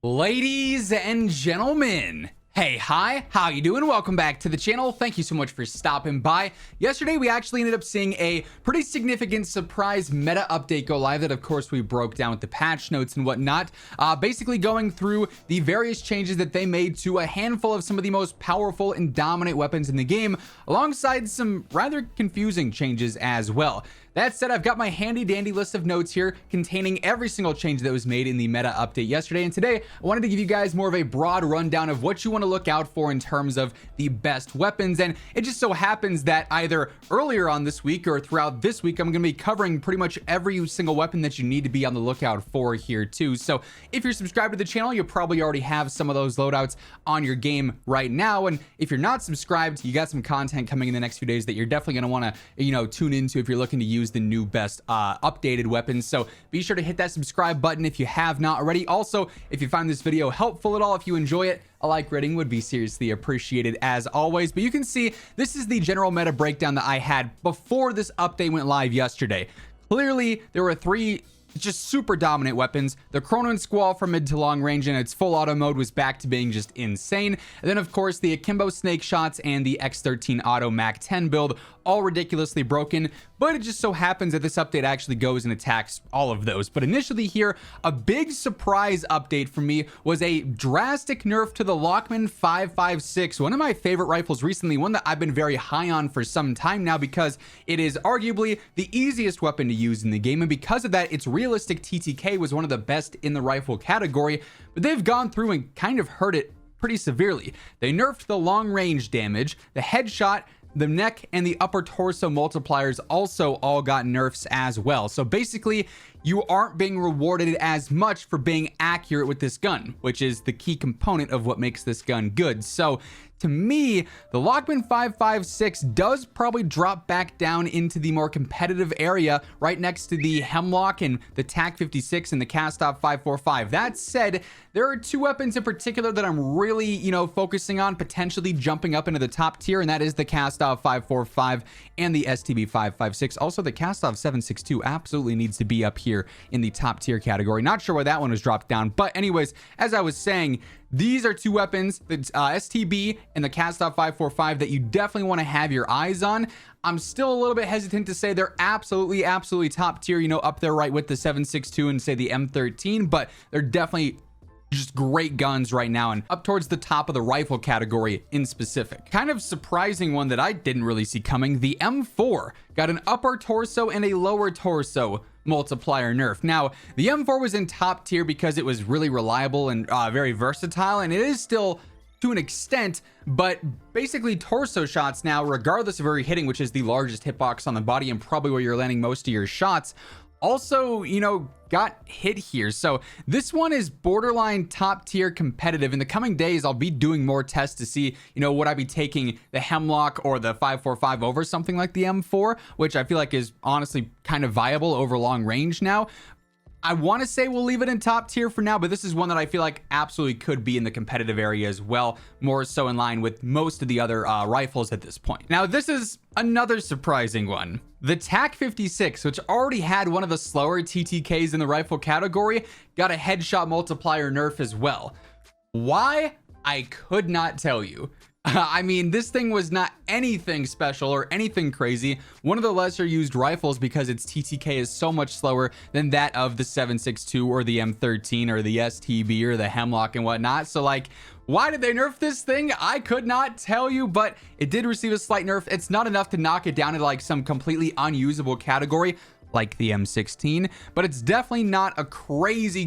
Ladies and gentlemen, hey, hi, how you doing? Welcome back to the channel. Thank you so much for stopping by. Yesterday, we actually ended up seeing a pretty significant surprise meta update go live that, of course, we broke down with the patch notes and whatnot, basically going through the various changes that they made to a handful of some of the most powerful and dominant weapons in the game, alongside some rather confusing changes as well. That said, I've got my handy dandy list of notes here containing every single change that was made in the meta update yesterday. And today, I wanted to give you guys more of a broad rundown of what you want to look out for in terms of the best weapons. And it just so happens that either earlier on this week or throughout this week, I'm going to be covering pretty much every single weapon that you need to be on the lookout for here too. So if you're subscribed to the channel, you'll probably already have some of those loadouts on your game right now. And if you're not subscribed, you got some content coming in the next few days that you're definitely going to want to, tune into if you're looking to use the new best updated weapons. So be sure to hit that subscribe button if you have not already. Also, if you find this video helpful at all, if you enjoy it, a like rating would be seriously appreciated as always. But you can see this is the general meta breakdown that I had before this update went live yesterday. Clearly, there were three just super dominant weapons. The Chrono and Squall from mid to long range in its full auto mode was back to being just insane. And then of course the Akimbo snake shots and the X13 auto Mac 10 build, all ridiculously broken, but it just so happens that this update actually goes and attacks all of those. But initially here, a big surprise update for me was a drastic nerf to the Lockman 5.56, one of my favorite rifles recently, one that I've been very high on for some time now because it is arguably the easiest weapon to use in the game, and because of that, its realistic TTK was one of the best in the rifle category, but they've gone through and kind of hurt it pretty severely. They nerfed the long range damage, the headshot, the neck, and the upper torso multipliers also all got nerfs as well. So basically, you aren't being rewarded as much for being accurate with this gun, which is the key component of what makes this gun good. So to me, the Lockman 5.56 does probably drop back down into the more competitive area right next to the Hemlock and the TAC 56 and the Cast-Off 5.45. That said, there are two weapons in particular that I'm really, focusing on potentially jumping up into the top tier, and that is the Cast-Off 5.45 and the STB 5.56. Also, the Cast-Off 7.62 absolutely needs to be up here in the top tier category. Not sure why that one was dropped down, but anyways, as I was saying, these are two weapons, the STB and the Cast-Off 5.45, that you definitely want to have your eyes on. I'm still a little bit hesitant to say they're absolutely top tier, up there right with the 7.62 and say the M13, but they're definitely just great guns right now and up towards the top of the rifle category in specific. Kind of surprising one that I didn't really see coming, the M4 got an upper torso and a lower torso multiplier nerf. Now, the M4 was in top tier because it was really reliable and very versatile, and it is still to an extent, but basically torso shots now, regardless of where you're hitting, which is the largest hitbox on the body and probably where you're landing most of your shots, also, got hit here. So this one is borderline top tier competitive. In the coming days, I'll be doing more tests to see, would I be taking the Hemlock or the 5.45 over something like the M4, which I feel like is honestly kind of viable over long range now. I want to say we'll leave it in top tier for now, but this is one that I feel like absolutely could be in the competitive area as well, more so in line with most of the other rifles at this point. Now, this is another surprising one. The TAC 56, which already had one of the slower TTKs in the rifle category, got a headshot multiplier nerf as well. Why? I could not tell you. I mean, this thing was not anything special or anything crazy. One of the lesser used rifles because its TTK is so much slower than that of the 7.62 or the M13 or the STB or the Hemlock and whatnot. So like, why did they nerf this thing? I could not tell you, but it did receive a slight nerf. It's not enough to knock it down to like some completely unusable category like the M16, but it's definitely not a crazy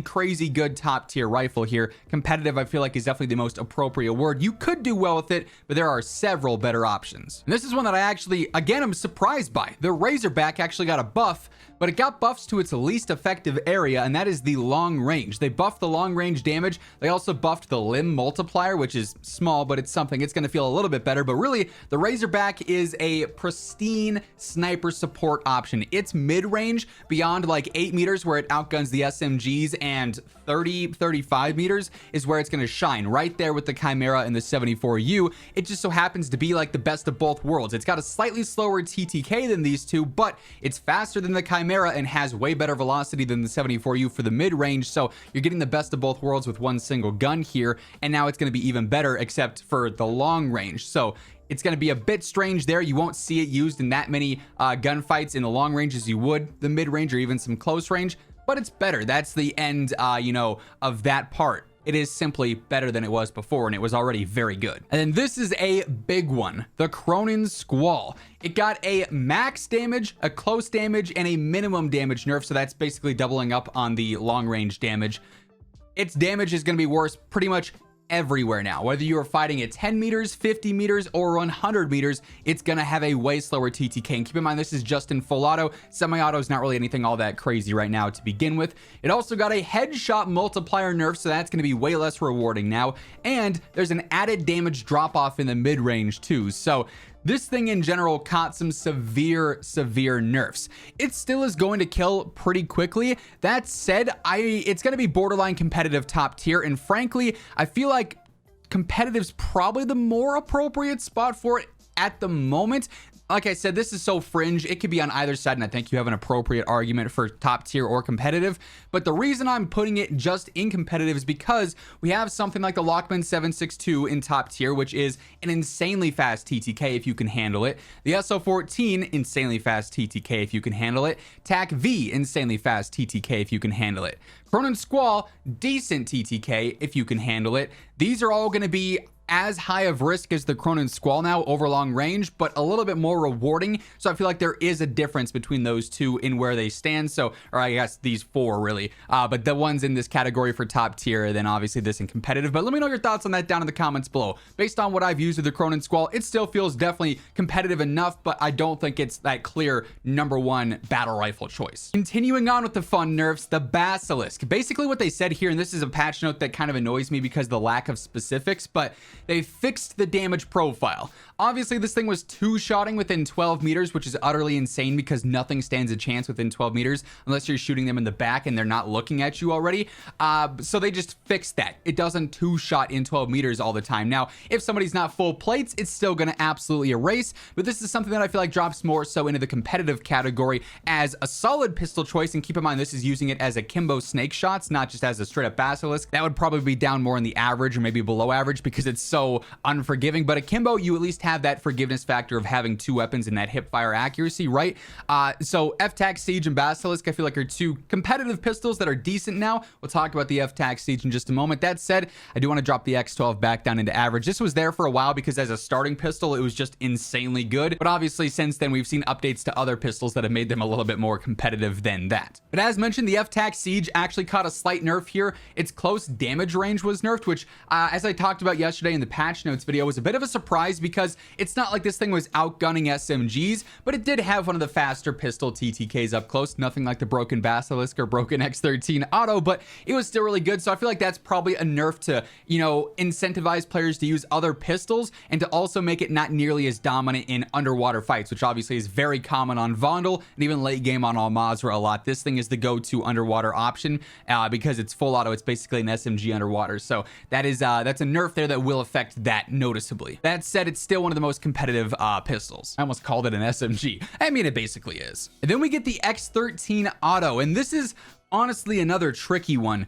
good top tier rifle here. Competitive, I feel like, is definitely the most appropriate word. You could do well with it, but there are several better options. And this is one that I actually, again, I'm surprised by. The Razorback actually got a buff, but it got buffs to its least effective area, and that is the long range. They buffed the long range damage. They also buffed the limb multiplier, which is small, but it's something. It's going to feel a little bit better, but really, the Razorback is a pristine sniper support option. Its mid-range range beyond like 8 meters where it outguns the SMGs, and 35 meters is where it's going to shine, right there with the Chimera and the 74U. It just so happens to be like the best of both worlds. It's got a slightly slower TTK than these two, but it's faster than the Chimera and has way better velocity than the 74U for the mid-range. So you're getting the best of both worlds with one single gun here, and now it's going to be even better except for the long range. So it's going to be a bit strange there. You won't see it used in that many gunfights in the long range as you would the mid-range or even some close range, but it's better. That's the end, you know, of that part. It is simply better than it was before, and it was already very good. And then this is a big one, the Cronin Squall. It got a max damage, a close damage, and a minimum damage nerf, so that's basically doubling up on the long range damage. Its damage is going to be worse pretty much everywhere now. Whether you are fighting at 10 meters, 50 meters, or 100 meters, it's gonna have a way slower TTK. And keep in mind, this is just in full auto. Semi-auto is not really anything all that crazy right now to begin with. It also got a headshot multiplier nerf, so that's gonna be way less rewarding now. And there's an added damage drop off in the mid-range too. So this thing in general caught some severe nerfs. It still is going to kill pretty quickly. That said, it's going to be borderline competitive top tier, and frankly, I feel like competitive's probably the more appropriate spot for it at the moment. Like I said, this is so fringe. It could be on either side, and I think you have an appropriate argument for top tier or competitive. But the reason I'm putting it just in competitive is because we have something like the Lockman 762 in top tier, which is an insanely fast TTK if you can handle it. The SO14, insanely fast TTK if you can handle it. TAC V, insanely fast TTK if you can handle it. Cronin Squall, decent TTK if you can handle it. These are all going to be as high of risk as the Cronin Squall now over long range, but a little bit more rewarding. So I feel like there is a difference between those two in where they stand. So, or I guess these four really, but the ones in this category for top tier, then obviously this in competitive. But let me know your thoughts on that down in the comments below. Based on what I've used with the Cronin Squall, it still feels definitely competitive enough, but I don't think it's that clear #1 battle rifle choice. Continuing on with the fun nerfs, the Basilisk. Basically what they said here, and this is a patch note that kind of annoys me because of the lack of specifics, but they fixed the damage profile. Obviously, this thing was two-shotting within 12 meters, which is utterly insane because nothing stands a chance within 12 meters unless you're shooting them in the back and they're not looking at you already. So they just fixed that. It doesn't two-shot in 12 meters all the time. Now, if somebody's not full plates, it's still going to absolutely erase, but this is something that I feel like drops more so into the competitive category as a solid pistol choice. And keep in mind, this is using it as akimbo snake shots, not just as a straight-up Basilisk. That would probably be down more in the average or maybe below average because it's so unforgiving. But akimbo, you at least have that forgiveness factor of having two weapons and that hip fire accuracy, right? So FTAC Siege and Basilisk, I feel like are two competitive pistols that are decent now. We'll talk about the FTAC Siege in just a moment. That said, I do want to drop the X12 back down into average. This was there for a while because as a starting pistol, it was just insanely good. But obviously, since then, we've seen updates to other pistols that have made them a little bit more competitive than that. But as mentioned, the FTAC Siege actually caught a slight nerf here. Its close damage range was nerfed, which, as I talked about yesterday in the patch notes video, was a bit of a surprise because it's not like this thing was outgunning SMGs, but it did have one of the faster pistol TTKs up close. Nothing like the broken Basilisk or broken X13 auto, but it was still really good. So I feel like that's probably a nerf to, you know, incentivize players to use other pistols and to also make it not nearly as dominant in underwater fights, which obviously is very common on Vondel and even late game on Al Mazrah a lot. This thing is the go-to underwater option because it's full auto. It's basically an SMG underwater. So that is that's a nerf there that will affect that noticeably. That said, it's still one of the most competitive pistols. I almost called it an SMG. I mean, it basically is. And then we get the X13 auto, and this is honestly another tricky one.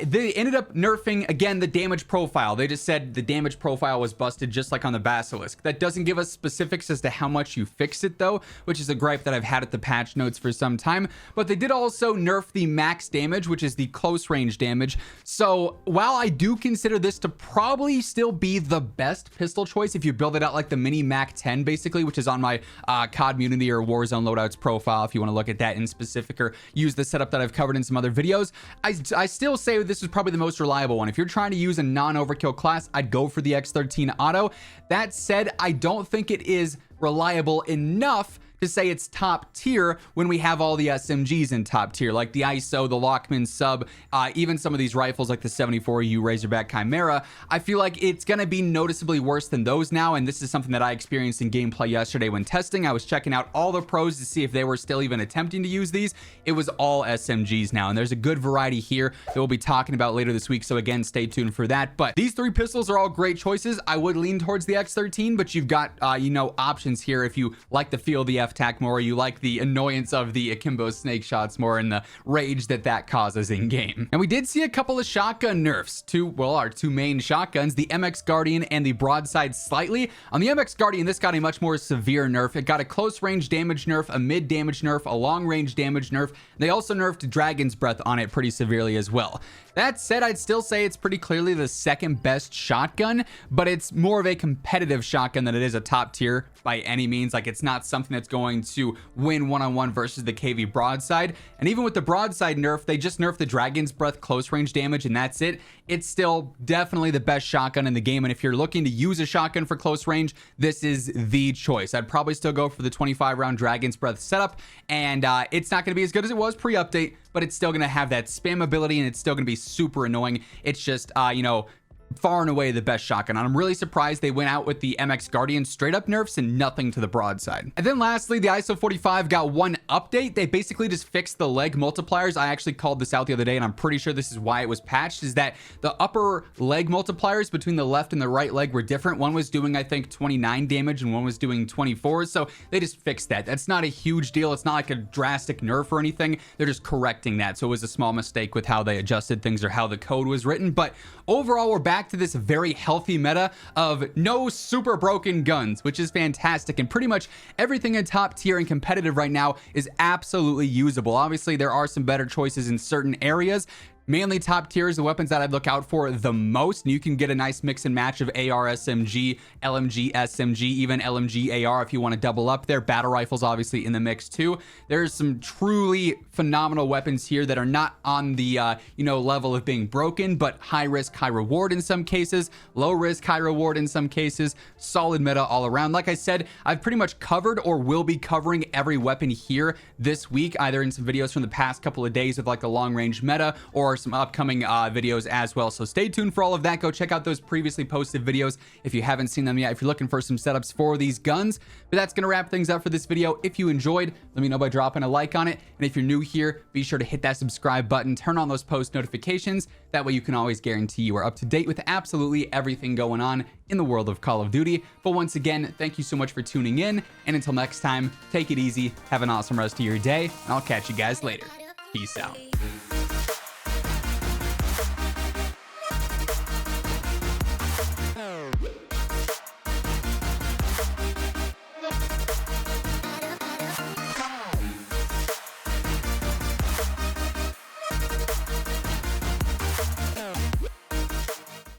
They ended up nerfing, again, the damage profile. They just said the damage profile was busted just like on the Basilisk. That doesn't give us specifics as to how much you fix it though, which is a gripe that I've had at the patch notes for some time. But they did also nerf the max damage, which is the close range damage. So while I do consider this to probably still be the best pistol choice if you build it out like the mini Mac 10 basically, which is on my COD Munity or Warzone Loadouts profile if you want to look at that in specific or use the setup that I've covered in some other videos, I still say this is probably the most reliable one. If you're trying to use a non-overkill class, I'd go for the X13 auto. That said, I don't think it is reliable enough to to say it's top tier when we have all the SMGs in top tier, like the ISO, the Lockman sub, even some of these rifles like the 74U Razorback Chimera. I feel like it's going to be noticeably worse than those now, and this is something that I experienced in gameplay yesterday when testing. I was checking out all the pros to see if they were still even attempting to use these. It was all SMGs now, and there's a good variety here that we'll be talking about later this week, so again, stay tuned for that. But these three pistols are all great choices. I would lean towards the X13, but you've got options here if you like the feel of the F-Tac more, you like the annoyance of the akimbo snake shots more, and the rage that causes in game. And we did see a couple of shotgun nerfs to, well, our two main shotguns, the MX Guardian and the broadside slightly. On the MX Guardian, this got a much more severe nerf. It got a close range damage nerf, a mid damage nerf, a long range damage nerf. They also nerfed Dragon's Breath on it pretty severely as well. That said, I'd still say it's pretty clearly the second best shotgun, but it's more of a competitive shotgun than it is a top tier by any means. Like, it's not something that's going to win one-on-one versus the KV broadside. And even with the broadside nerf, they just nerfed the Dragon's Breath close range damage, and that's it. It's still definitely the best shotgun in the game, and if you're looking to use a shotgun for close range, this is the choice. I'd probably still go for the 25-round Dragon's Breath setup, and it's not going to be as good as it was pre-update, but it's still going to have that spam ability, and it's still going to be super annoying. It's just, far and away the best shotgun. I'm really surprised they went out with the MX Guardian straight up nerfs and nothing to the broadside. And then lastly, the ISO 45 got one update. They basically just fixed the leg multipliers. I actually called this out the other day, and I'm pretty sure this is why it was patched, is that the upper leg multipliers between the left and the right leg were different. One was doing, I think, 29 damage and one was doing 24. So they just fixed that. That's not a huge deal. It's not like a drastic nerf or anything. They're just correcting that. So it was a small mistake with how they adjusted things or how the code was written. But overall, we're back to this very healthy meta of no super broken guns, which is fantastic, and pretty much everything in top tier and competitive right now is absolutely usable. Obviously, there are some better choices in certain areas. Mainly top tier is the weapons that I'd look out for the most, and you can get a nice mix and match of AR SMG, LMG SMG, even LMG AR if you want to double up there. Battle rifles obviously in the mix too. There's some truly phenomenal weapons here that are not on the level of being broken, but high risk, high reward in some cases, low risk, high reward in some cases. Solid meta all around. Like I said, I've pretty much covered or will be covering every weapon here this week, either in some videos from the past couple of days with like the long range meta or some upcoming videos as well. So stay tuned for all of that. Go check out those previously posted videos if you haven't seen them yet, if you're looking for some setups for these guns. But that's going to wrap things up for this video. If you enjoyed, let me know by dropping a like on it. And if you're new here, be sure to hit that subscribe button, turn on those post notifications. That way you can always guarantee you are up to date with absolutely everything going on in the world of Call of Duty. But once again, thank you so much for tuning in. And until next time, take it easy, have an awesome rest of your day, and I'll catch you guys later. Peace out.